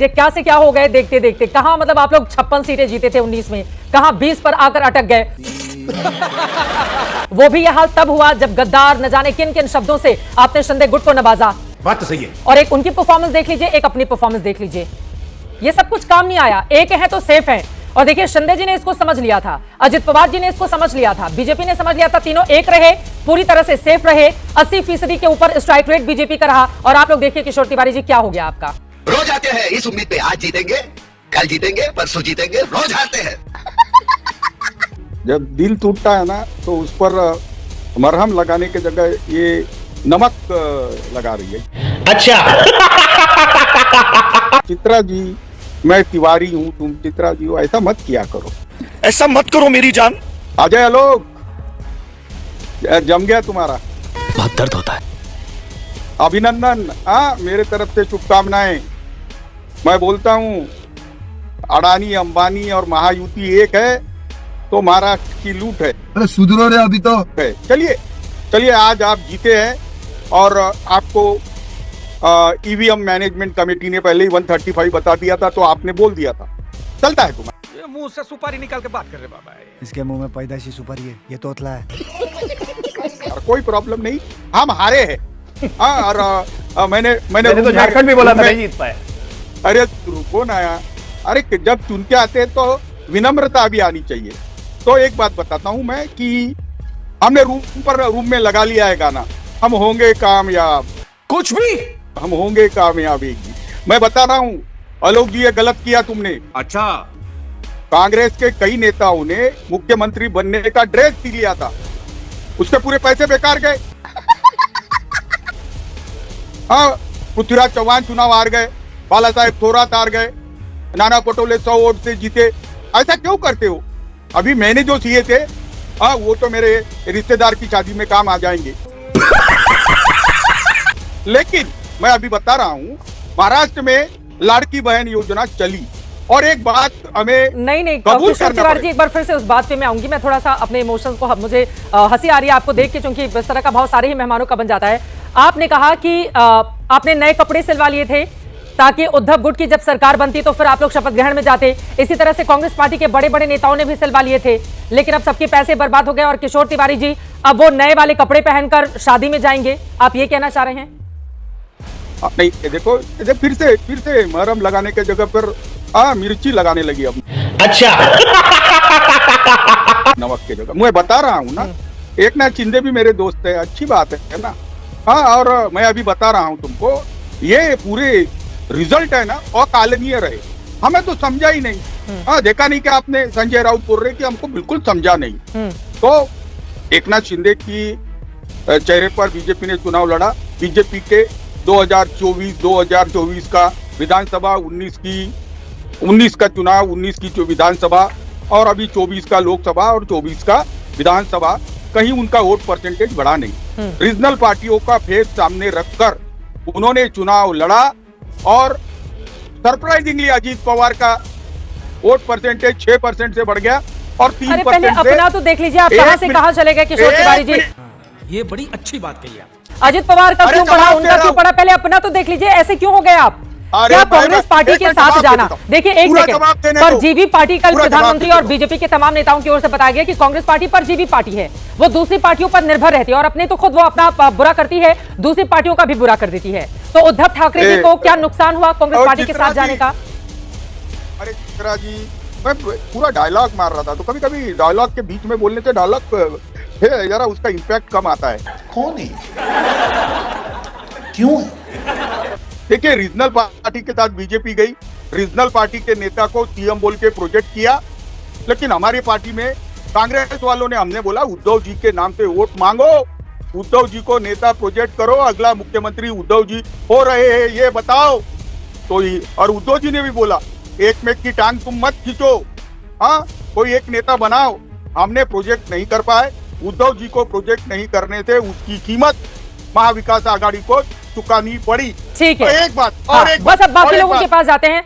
ये क्या से क्या हो गए देखते देखते। कहां मतलब आप लोग 56 सीटें जीते थे 19 में, कहां 20 पर आकर अटक गए। वो भी यह हाल तब हुआ जब गद्दार न जाने किन किन शब्दों से आपने शिंदे गुट को नवाजा। बात तो सही है। और एक उनकी परफॉर्मेंस देख लीजिए, एक अपनी परफॉर्मेंस देख लीजिए। ये सब कुछ काम नहीं आया। एक है तो सेफ है। और देखिए शिंदे जी ने इसको समझ लिया था, अजित पवार जी ने इसको समझ लिया था, बीजेपी ने समझ लिया था। तीनों एक रहे, पूरी तरह से सेफ रहे। 80% के ऊपर स्ट्राइक रेट बीजेपी का रहा। और आप लोग देखिए किशोर तिवारी जी क्या हो गया आपका। रोज आते हैं इस उम्मीद पे आज जीतेंगे, कल जीतेंगे, परसों जीतेंगे, रोज हारते हैं। जब दिल टूटता है ना तो उस पर मरहम लगाने की जगह ये नमक लगा रही है। अच्छा। चित्रा जी, मैं तिवारी हूँ, तुम चित्रा जी हो, ऐसा मत किया करो। ऐसा मत करो मेरी जान। अजय आलोक, जम गया तुम्हारा। बहुत दर्द होता है। अभिनंदन, मेरे तरफ से शुभकामनाएं। मैं बोलता हूँ अडानी, अंबानी और महायुति एक है तो महाराष्ट्र की लूट है। अरे सुधरो रे अभी तो। चलिए चलिए, आज आप जीते हैं और आपको ईवीएम मैनेजमेंट कमेटी ने पहले ही 135 बता दिया था तो आपने बोल दिया था। चलता है तुम्हारा। ये मुंह से सुपारी निकाल के बात कर रहे बाबा। इसके मुंह में पैदाइशी सुपारी है, ये तोतला है। और कोई प्रॉब्लम नहीं, हम हारे हैं। और मैंने तो झारखंड भी बोला था नहीं जीत पाए। अरे रुको ना यार, अरे जब चुन के आते हैं तो विनम्रता भी आनी चाहिए। तो एक बात बताता हूँ मैं कि हमने रूम में लगा लिया है गाना, हम होंगे कामयाब। कुछ भी हम होंगे कामयाब एक दिन। मैं बता रहा हूँ आलोक जी, ये गलत किया तुमने। अच्छा। कांग्रेस के कई नेताओं ने मुख्यमंत्री बनने का ड्रेस सी लिया था, उसके पूरे पैसे बेकार गए। हाँ, पृथ्वीराज चौहान चुनाव हार गए, बाला साहेब थोराट हार गए, नाना पटोले 100 वोट से जीते। ऐसा क्यों करते हो? अभी मैंने जो सीए थे, वो तो मेरे रिश्तेदार की शादी में काम आ जाएंगे। लेकिन मैं अभी बता रहा हूँ, महाराष्ट्र में लाड़की बहन योजना चली। और एक बात हमें नहीं किशोर तिवारी जी, एक बार फिर से उस बात पे मैं आऊंगी। मैं थोड़ा सा अपने इमोशंस को, मुझे हंसी आ रही है आपको देख के, क्योंकि इस तरह का भाव सारे ही मेहमानों का बन जाता है। आपने कहा कि आपने नए कपड़े सिलवा लिए थे ताकि उद्धव गुट की जब सरकार बनती तो फिर आप लोग शपथ ग्रहण में जाते। इसी तरह से कांग्रेस पार्टी के बड़े बड़े नेताओं ने भी सिलवा लिए थे, लेकिन अब सबके पैसे बर्बाद हो गए। और किशोर तिवारी जी अब वो नए वाले कपड़े पहनकर शादी में जाएंगे, आप ये कहना चाह रहे हैं? नहीं, देखो फिर से मरहम लगाने के जगह पर मिर्ची लगाने लगी अब। अच्छा। नमक के जगह। मैं बता रहा हूँ ना, एकनाथ शिंदे भी मेरे दोस्त है, अच्छी बात है ना। हाँ, और मैं अभी बता रहा हूँ तुमको, ये पूरे रिजल्ट है ना अकालनीय रहे। हमें तो समझा ही नहीं। हाँ, देखा नहीं कि आपने संजय राउत बोल रहे कि हमको बिल्कुल समझा नहीं। तो एकनाथ शिंदे की चेहरे पर बीजेपी ने चुनाव लड़ा। बीजेपी के 2024 का विधानसभा, 19 का चुनाव, 19 की विधानसभा और अभी 24 का लोकसभा और 24 का विधानसभा, कहीं उनका वोट परसेंटेज बढ़ा नहीं। रीजनल पार्टियों का फेस सामने रखकर उन्होंने चुनाव लड़ा और सरप्राइजिंगली अजीत पवार का वोट परसेंटेज 6% से बढ़ गया और 3% पहले अपना तो देख लीजिए, आप कहां से कहां चले गए किशोर तिवारी जी। ये बड़ी अच्छी बात कही आप। अजित पवार का क्यों बढ़ा, उनका क्यों बढ़ा? पहले अपना तो देख लीजिए, ऐसे क्यों हो गए आप? क्या कांग्रेस पार्टी के साथ जाना? देखिए एक सेकंड, परजीवी पार्टी कल प्रधानमंत्री और बीजेपी के तमाम नेताओं की ओर से बताया गया कि कांग्रेस पार्टी परजीवी पार्टी है, वो दूसरी पार्टियों पर निर्भर रहती है और अपने तो खुद वो अपना बुरा करती है, दूसरी पार्टियों का भी बुरा कर देती है। तो उद्धव ठाकरे जी को क्या नुकसान हुआ कांग्रेस पार्टी के साथ जाने का? अरे चित्रा जी, मैं पूरा डायलॉग मार रहा था, तो कभी कभी डायलॉग के बीच में बोलने से डायलॉग जरा उसका इम्पैक्ट कम आता है। कौन है? क्यों? देखिए, रीजनल पार्टी के साथ बीजेपी गई, रीजनल पार्टी के नेता को सीएम बोल के प्रोजेक्ट किया, लेकिन हमारी पार्टी में कांग्रेस वालों ने, हमने बोला उद्धव जी के नाम पे वोट मांगो, उद्धव जी को नेता प्रोजेक्ट करो, अगला मुख्यमंत्री उद्धव जी हो रहे हैं ये बताओ। तो और उद्धव जी ने भी बोला एक में की टांग तुम मत खींचो, हाँ कोई एक नेता बनाओ। हमने प्रोजेक्ट नहीं कर पाए, उद्धव जी को प्रोजेक्ट नहीं करने से उसकी कीमत महाविकास आघाड़ी को चुकानी पड़ी। ठीक है, तो एक बात और एक बस अब बाकी लोगों के पास जाते हैं।